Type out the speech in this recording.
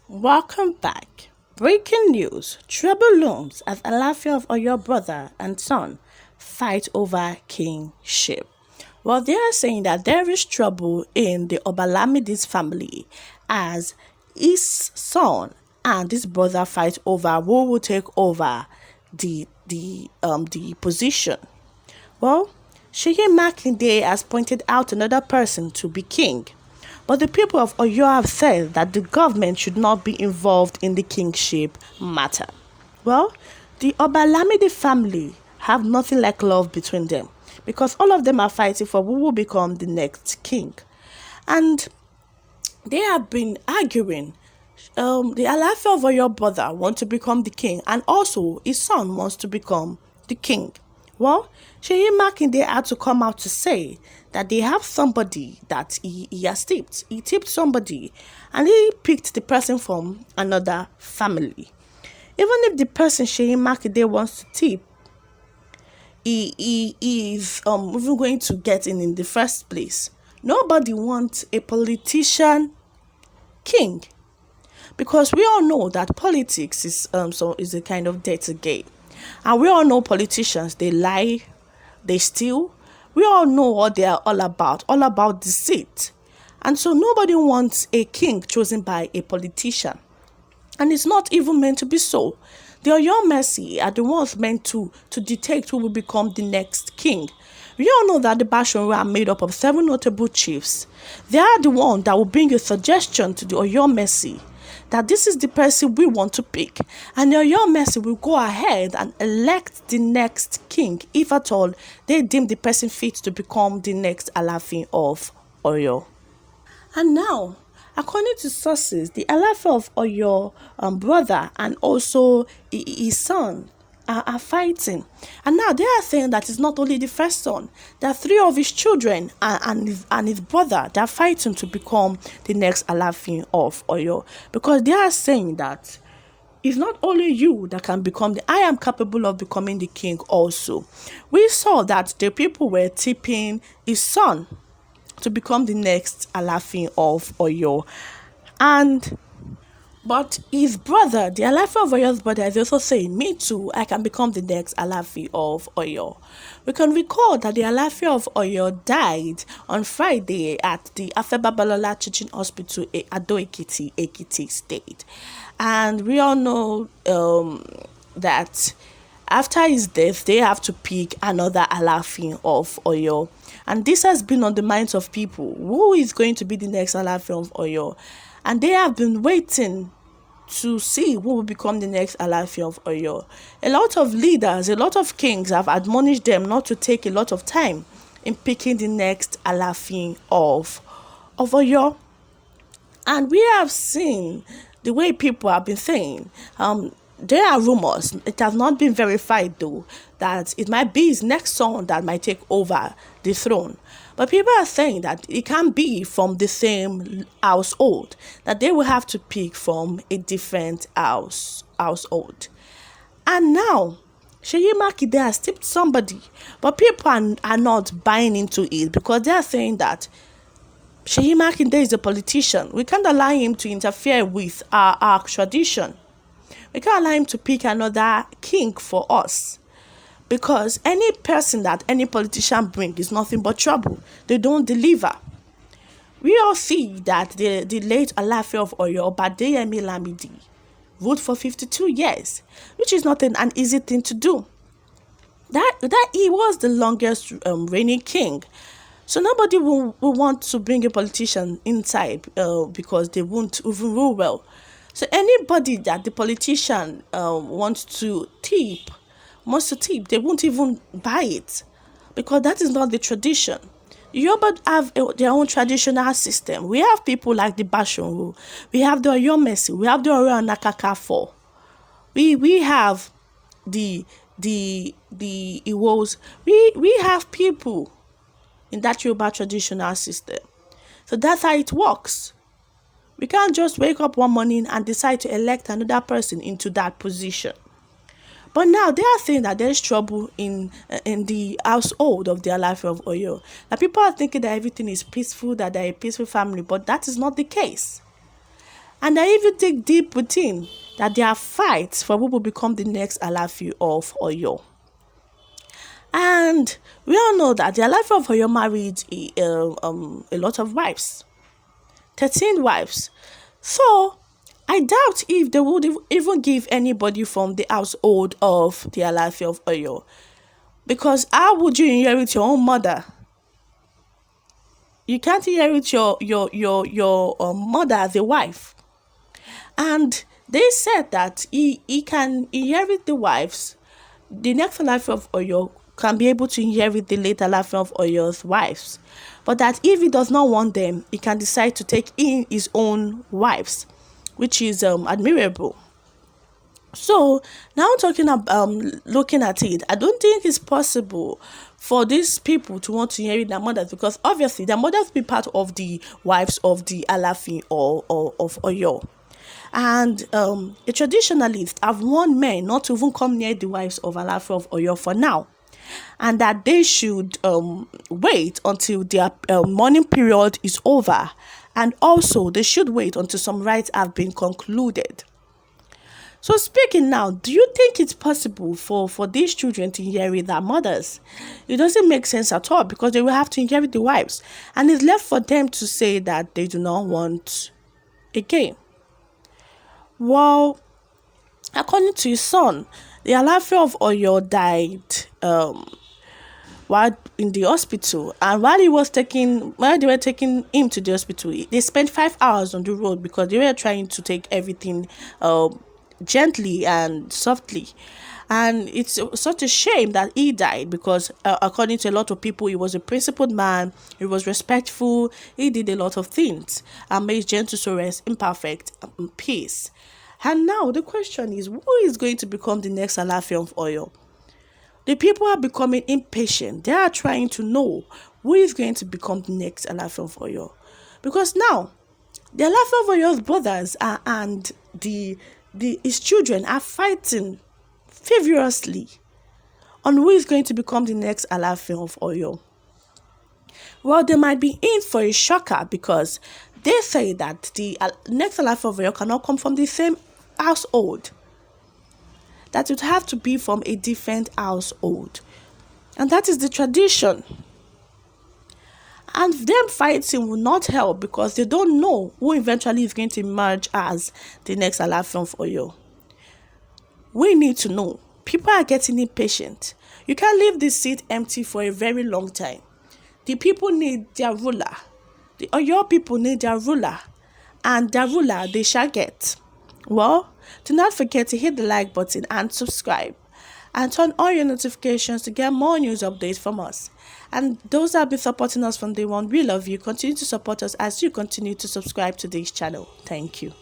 Welcome back. Breaking news. Treble looms as Alaafin of Oyo brother and son fight over kingship. Well, they are saying that there is trouble in the Obalamides family as his son and his brother fight over who will take over the position. Well, Shøçkiñg Makinde has pointed out another person to be king. But the people of Oyo have said that the government should not be involved in the kingship matter. Well, the Obalamide family have nothing like love between them because all of them are fighting for who will become the next king. And they have been arguing. The Alaafin of Oyo brother wants to become the king and also his son wants to become the king. Well, Shøçkiñg Makinde had to come out to say that they have somebody that he has tipped. He tipped somebody and he picked the person from another family. Even if the person Shøçkiñg Makinde wants to tip, he is even going to get in the first place. Nobody wants a politician king because we all know that politics is a kind of dirty game. And we all know politicians, they lie, they steal. We all know what they are all about deceit. And so nobody wants a king chosen by a politician. And it's not even meant to be so. The Oyo'S are the ones meant to dictate who will become the next king. We all know that the Bashonwe are made up of 7 notable chiefs. They are the ones that will bring a suggestion to the Oyo'S that this is the person we want to pick. And the Oyo'S will go ahead and elect the next king if at all they deem the person fit to become the next Alaafin of Oyo. And now, according to sources, the Alaafin of Oyo brother and also his son are fighting. And now they are saying that it's not only the first son, there are 3 of his children and his brother that are fighting to become the next Alaafin of Oyo. Because they are saying that it's not only you that can become I am capable of becoming the king also. We saw that the people were tipping his son to become the next Alaafin of Oyo. But his brother, the Alaafin of Oyo's brother, is also saying, me too, I can become the next Alaafin of Oyo. We can recall that the Alaafin of Oyo died on Friday at the Afebabalola Teaching Hospital in Ado-Ekiti, Ekiti State. And we all know that after his death, they have to pick another Alaafin of Oyo. And this has been on the minds of people. Who is going to be the next Alaafin of Oyo? And they have been waiting to see who will become the next Alaafin of Oyo. A lot of leaders, a lot of kings have admonished them not to take a lot of time in picking the next Alaafin of Oyo. And we have seen the way people have been saying, there are rumors, it has not been verified though, that it might be his next son that might take over the throne. But people are saying that it can't be from the same household, that they will have to pick from a different household. And now, Shøçkiñg Makinde has tipped somebody, but people are not buying into it because they are saying that Shøçkiñg Makinde is a politician. We can't allow him to interfere with our tradition. We can't allow him to pick another king for us. Because any person that any politician brings is nothing but trouble. They don't deliver. We all see that the late Alaafin of Oyo, Badeyemi Lamidi, ruled for 52 years, which is not an easy thing to do. That he was the longest reigning king. So nobody will want to bring a politician inside because they won't even rule well. So anybody that the politician wants to tip, they won't even buy it because that is not the tradition. Yoruba have their own traditional system. We have people like the Bashonwe, we have the Oyo'S, we have the Oyo'S. We have the Oyo'S. We have people in that Yoruba traditional system. So that's how it works. We can't just wake up one morning and decide to elect another person into that position. But now they are saying that there's trouble in the household of the Alaafin of Oyo. That people are thinking that everything is peaceful, that they're a peaceful family, but that is not the case. And I even dig deep within that there are fights for who will become the next Alaafin of Oyo. And we all know that the Alaafin of Oyo married a lot of wives, 13 wives. So I doubt if they would even give anybody from the household of the Alaafin of Oyo. Because how would you inherit your own mother? You can't inherit your mother as a wife. And they said that he can inherit the wives. The next Alaafin of Oyo can be able to inherit the late Alaafin of Oyo's wives. But that if he does not want them, he can decide to take in his own wives, which is admirable. So now talking about looking at it, I don't think it's possible for these people to want to inherit their mothers, because obviously their mothers be part of the wives of the Alaafin or of Oyo. And a traditionalist have warned men not to even come near the wives of Alaafin of Oyo for now, and that they should wait until their mourning period is over, and also they should wait until some rites have been concluded. So speaking now, do you think it's possible for these children to inherit their mothers? It doesn't make sense at all, because they will have to inherit the wives, and it's left for them to say that they do not want again. Well, according to his son, the Alaafin of Oyo died while in the hospital, and while they were taking him to the hospital, they spent 5 hours on the road because they were trying to take everything gently and softly. And it's such a shame that he died, because according to a lot of people, he was a principled man, he was respectful, he did a lot of things and made gentle sorrows imperfect peace. And now the question is, who is going to become the next Alaafin of Oyo? The people are becoming impatient. They are trying to know who is going to become the next Alaafin of Oyo. Because now, the Alaafin of Oyo's brothers and his children are fighting furiously on who is going to become the next Alaafin of Oyo. Well, they might be in for a shocker, because they say that the next Alaafin of Oyo cannot come from the same household. That would have to be from a different household. And that is the tradition. And them fighting will not help, because they don't know who eventually is going to emerge as the next Alaafin of Oyo. We need to know. People are getting impatient. You can't leave this seat empty for a very long time. The people need their ruler. The Oyo people need their ruler. And their ruler they shall get. Well, do not forget to hit the like button and subscribe. And turn on your notifications to get more news updates from us. And those that have been supporting us from day one, we love you. Continue to support us as you continue to subscribe to this channel. Thank you.